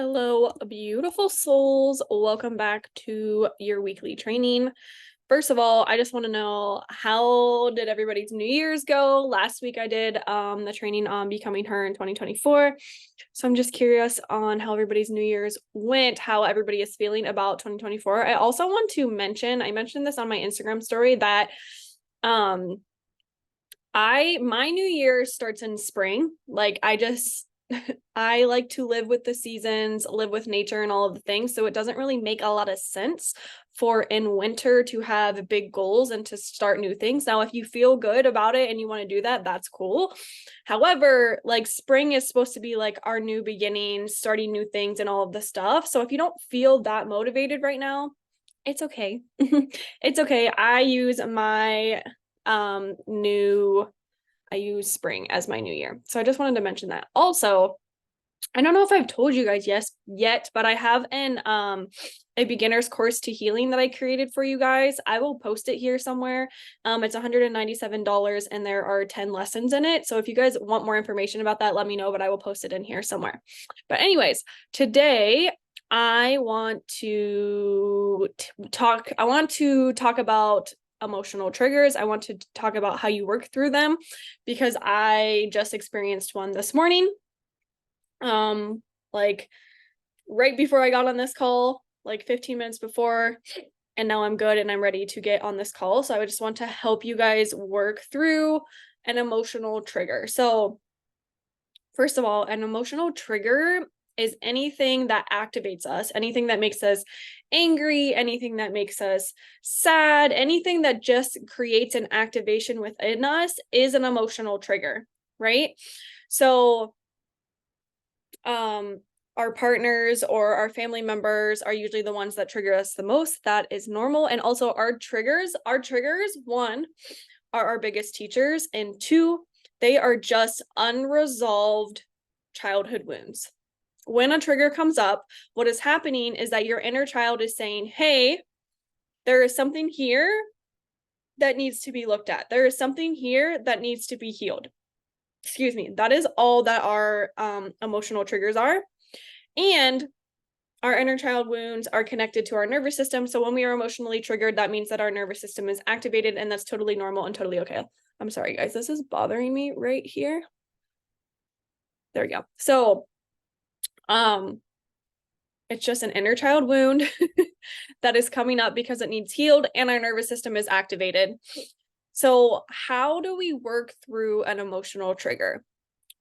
Hello, beautiful souls. Welcome back to your weekly training. First of all, I just want to know, how did everybody's New Year's go? Last week I did the training on becoming her in 2024. So I'm just curious on how everybody's New Year's went, how everybody is feeling about 2024. I also want to mention, I mentioned this on my Instagram story, that my New Year starts in spring. I like to live with the seasons, live with nature and all of the things. So it doesn't really make a lot of sense for in winter to have big goals and to start new things. Now, if you feel good about it and you want to do that, that's cool. However, like spring is supposed to be like our new beginning, starting new things and all of the stuff. So if you don't feel that motivated right now, it's okay. It's okay. I use spring as my new year. So I just wanted to mention that. Also, I don't know if I've told you guys yet, but I have a beginner's course to healing that I created for you guys. I will post it here somewhere. It's $197 and there are 10 lessons in it. So if you guys want more information about that, let me know, but I will post it in here somewhere. But anyways, today I want to talk about emotional triggers. I want to talk about how you work through them because I just experienced one this morning. Like right before I got on this call, like 15 minutes before, and now I'm good and I'm ready to get on this call. So I would just want to help you guys work through an emotional trigger. So first of all, an emotional trigger is anything that activates us, anything that makes us angry, anything that makes us sad, anything that just creates an activation within us is an emotional trigger, right? So our partners or our family members are usually the ones that trigger us the most. That is normal. And also our triggers, one, are our biggest teachers, and two, they are just unresolved childhood wounds. When a trigger comes up, what is happening is that your inner child is saying, hey, there is something here that needs to be looked at. There is something here that needs to be healed. Excuse me. That is all that our emotional triggers are. And our inner child wounds are connected to our nervous system. So when we are emotionally triggered, that means that our nervous system is activated, and that's totally normal and totally okay. I'm sorry, guys. This is bothering me right here. There we go. So it's just an inner child wound that is coming up because it needs healed and our nervous system is activated. So how do we work through an emotional trigger?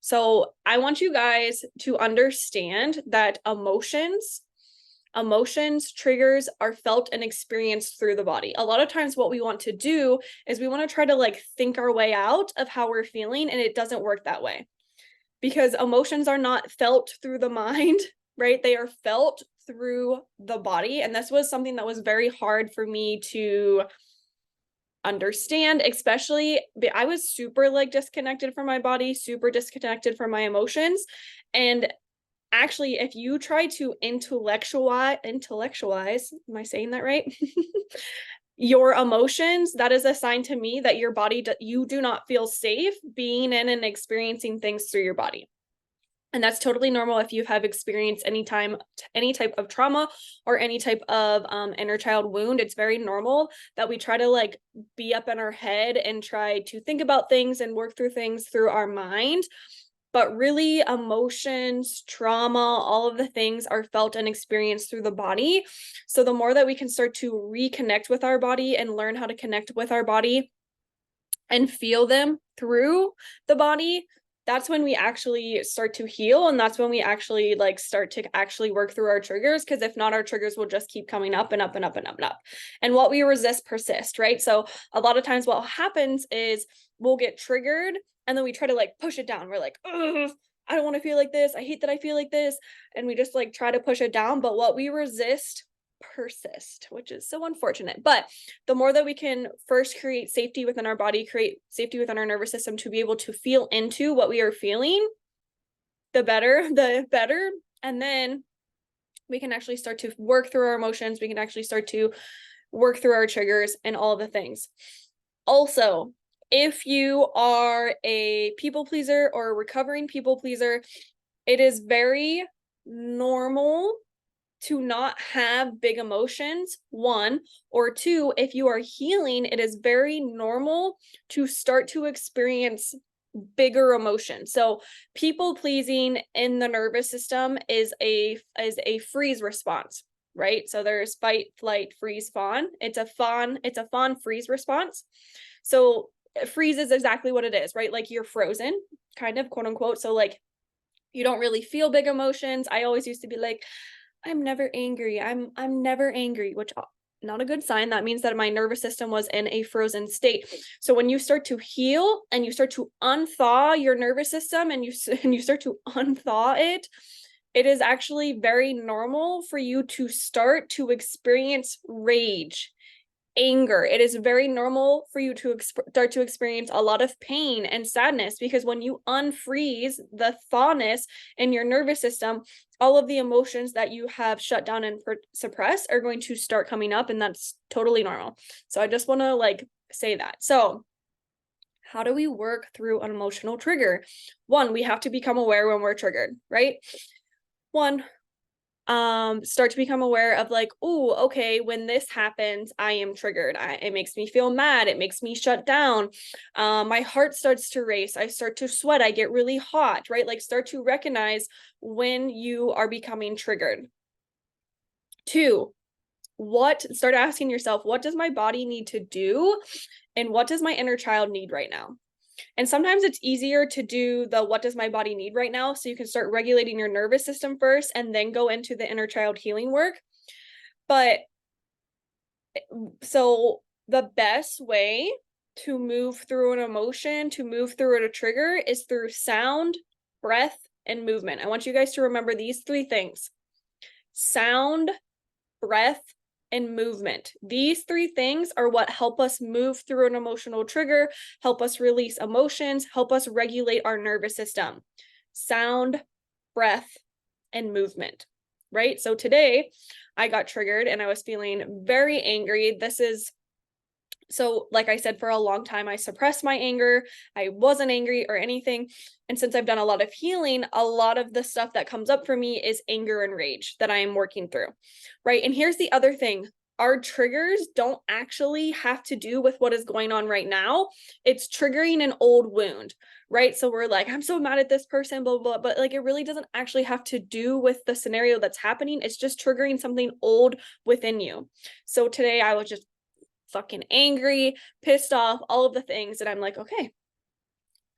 So I want you guys to understand that emotions, triggers are felt and experienced through the body. A lot of times what we want to do is we want to try to like think our way out of how we're feeling, and it doesn't work that way. Because emotions are not felt through the mind, right? They are felt through the body. And this was something that was very hard for me to understand, especially I was super like disconnected from my body, super disconnected from my emotions. And actually, if you try to intellectualize, am I saying that right? Your emotions, that is a sign to me that your body, you do not feel safe being in and experiencing things through your body. And that's totally normal if you have experienced any type of trauma or any type of inner child wound. It's very normal that we try to like be up in our head and try to think about things and work through things through our mind. But really, emotions, trauma, all of the things are felt and experienced through the body. So the more that we can start to reconnect with our body and learn how to connect with our body and feel them through the body, that's when we actually start to heal. And that's when we actually like start to actually work through our triggers. Because if not, our triggers will just keep coming up and up and up and up and up. And what we resist persists, right? So a lot of times what happens is we'll get triggered and then we try to like push it down. We're like, ugh, I don't want to feel like this. I hate that I feel like this. And we just like try to push it down. But what we resist persist, which is so unfortunate. But the more that we can first create safety within our body, create safety within our nervous system to be able to feel into what we are feeling, the better. And then we can actually start to work through our emotions. We can actually start to work through our triggers and all the things. Also, if you are a people pleaser or a recovering people pleaser, it is very, normal to not have big emotions, one, or two, if you are healing, it is very normal to start to experience bigger emotions. So people pleasing in the nervous system is a freeze response, right? So there's fight, flight, freeze, fawn. It's a fawn freeze response. So freeze is exactly what it is, right? Like you're frozen, kind of, quote unquote. So like you don't really feel big emotions. I always used to be like, I'm never angry. I'm never angry, which not a good sign. That means that my nervous system was in a frozen state. So when you start to heal and you start to unthaw your nervous system and you start to unthaw it, it is actually very normal for you to start to experience rage, anger. It is very normal for you to start to experience a lot of pain and sadness, because when you unfreeze the thawness in your nervous system, all of the emotions that you have shut down and suppressed are going to start coming up, and that's totally normal. So I just want to like say that. So how do we work through an emotional trigger? One, we have to become aware when we're triggered, right? One, start to become aware of like, oh, okay, when this happens, I am triggered. It makes me feel mad. It makes me shut down. My heart starts to race. I start to sweat. I get really hot, right? Like start to recognize when you are becoming triggered. Two, start asking yourself, what does my body need to do? And what does my inner child need right now? And sometimes it's easier to do the what does my body need right now, so you can start regulating your nervous system first and then go into the inner child healing work. But so the best way to move through an emotion, to move through a trigger, is through sound, breath, and movement. I want you guys to remember these three things: sound, breath, and movement. These three things are what help us move through an emotional trigger, help us release emotions, help us regulate our nervous system. Sound, breath, and movement, right? So today I got triggered and I was feeling very angry. So like I said, for a long time, I suppressed my anger. I wasn't angry or anything. And since I've done a lot of healing, a lot of the stuff that comes up for me is anger and rage that I am working through, right? And here's the other thing. Our triggers don't actually have to do with what is going on right now. It's triggering an old wound, right? So we're like, I'm so mad at this person, blah, blah, blah. But like, it really doesn't actually have to do with the scenario that's happening. It's just triggering something old within you. So today I was just fucking angry, pissed off, all of the things. And I'm like, okay,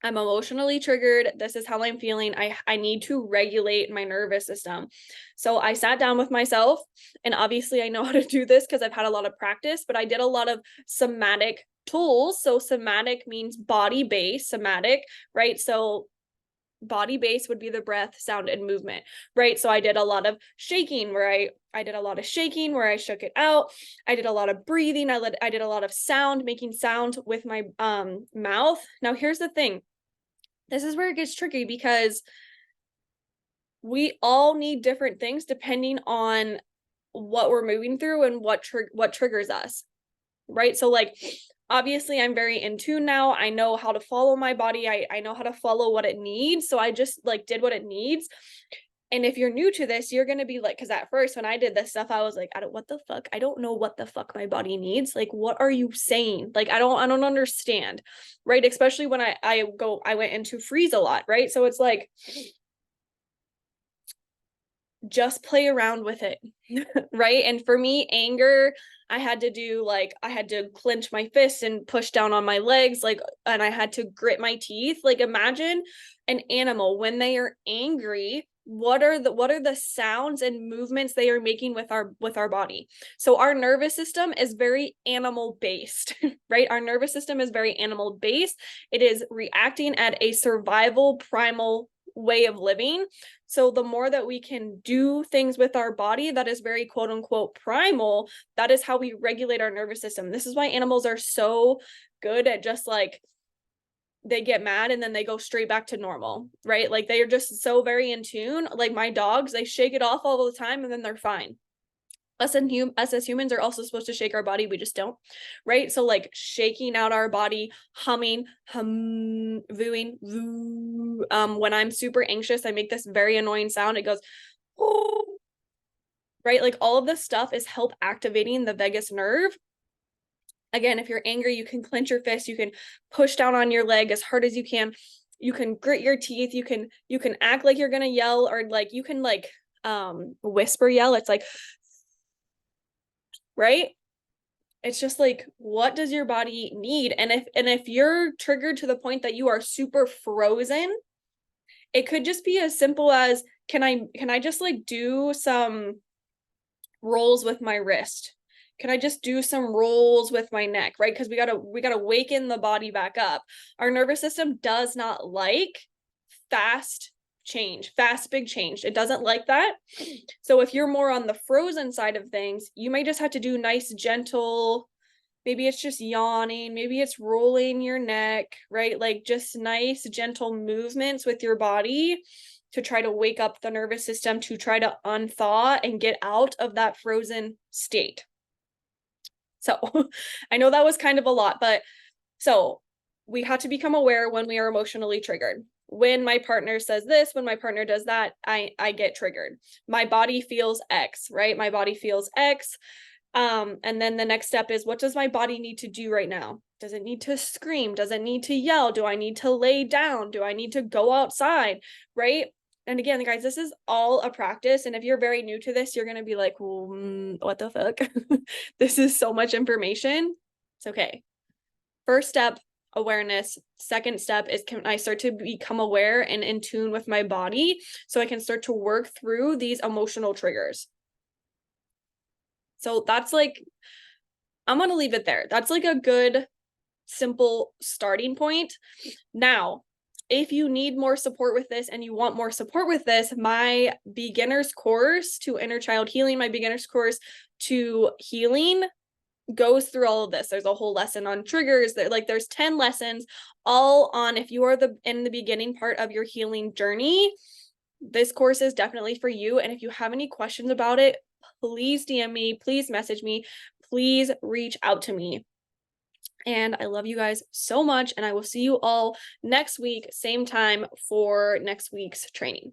I'm emotionally triggered. This is how I'm feeling. I need to regulate my nervous system. So I sat down with myself, and obviously I know how to do this because I've had a lot of practice, but I did a lot of somatic tools. So somatic means body-based, somatic, right? So body base would be the breath, sound, and movement, right? So I did a lot of shaking where I did a lot of shaking where I shook it out. I did a lot of breathing. I did a lot of sound, making sound with my mouth. Now here's the thing. This is where it gets tricky, because we all need different things depending on what we're moving through and what triggers us, right? So like, obviously I'm very in tune now. I know how to follow my body. I know how to follow what it needs. So I just like did what it needs. And if you're new to this, you're going to be like, because at first when I did this stuff, I was like, what the fuck? I don't know what the fuck my body needs. Like, what are you saying? Like, I don't understand. Right. Especially when I went into freeze a lot. Right. So it's like, just play around with it. Right. And for me, anger, I had to clench my fists and push down on my legs, like, and I had to grit my teeth. Like, imagine an animal when they are angry, what are the sounds and movements they are making with our body. So our nervous system is very animal based. Right? Our nervous system is very animal based. It is reacting at a survival primal way of living. So the more that we can do things with our body that is very quote unquote primal, that is how we regulate our nervous system. This is why animals are so good at just like, they get mad and then they go straight back to normal, right? Like they are just so very in tune. Like my dogs, they shake it off all the time and then they're fine. Us as humans are also supposed to shake our body, we just don't, right? So like shaking out our body, humming, vooing, voo. When I'm super anxious, I make this very annoying sound. It goes right? Like all of this stuff is help activating the vagus nerve. Again, if you're angry, you can clench your fist, you can push down on your leg as hard as you can. You can grit your teeth, you can act like you're gonna yell, or like you can like whisper yell. It's like, right? It's just like, what does your body need? And if you're triggered to the point that you are super frozen, it could just be as simple as, can I just like do some rolls with my wrist? Can I just do some rolls with my neck, right? Because we gotta waken the body back up. Our nervous system does not like fast big change. It doesn't like that. So if you're more on the frozen side of things, you may just have to do nice, gentle, maybe it's just yawning, maybe it's rolling your neck, right? Like just nice, gentle movements with your body to try to wake up the nervous system, to try to unthaw and get out of that frozen state. So I know that was kind of a lot, but so we have to become aware when we are emotionally triggered. When my partner says this, when my partner does that, I get triggered. My body feels X, right? My body feels X. And then the next step is, what does my body need to do right now? Does it need to scream? Does it need to yell? Do I need to lay down? Do I need to go outside? Right? And again, guys, this is all a practice. And if you're very new to this, you're going to be like, what the fuck? This is so much information. It's okay. First step, awareness. Second step is, can I start to become aware and in tune with my body so I can start to work through these emotional triggers? So that's like, I'm going to leave it there. That's like a good, simple starting point. Now, if you need more support with this and you want more support with this, my beginner's course to inner child healing, my beginner's course to healing goes through all of this. There's a whole lesson on triggers. There's 10 lessons all on, if you are in the beginning part of your healing journey, this course is definitely for you. And if you have any questions about it, please DM me, please message me, please reach out to me. And I love you guys so much. And I will see you all next week, same time for next week's training.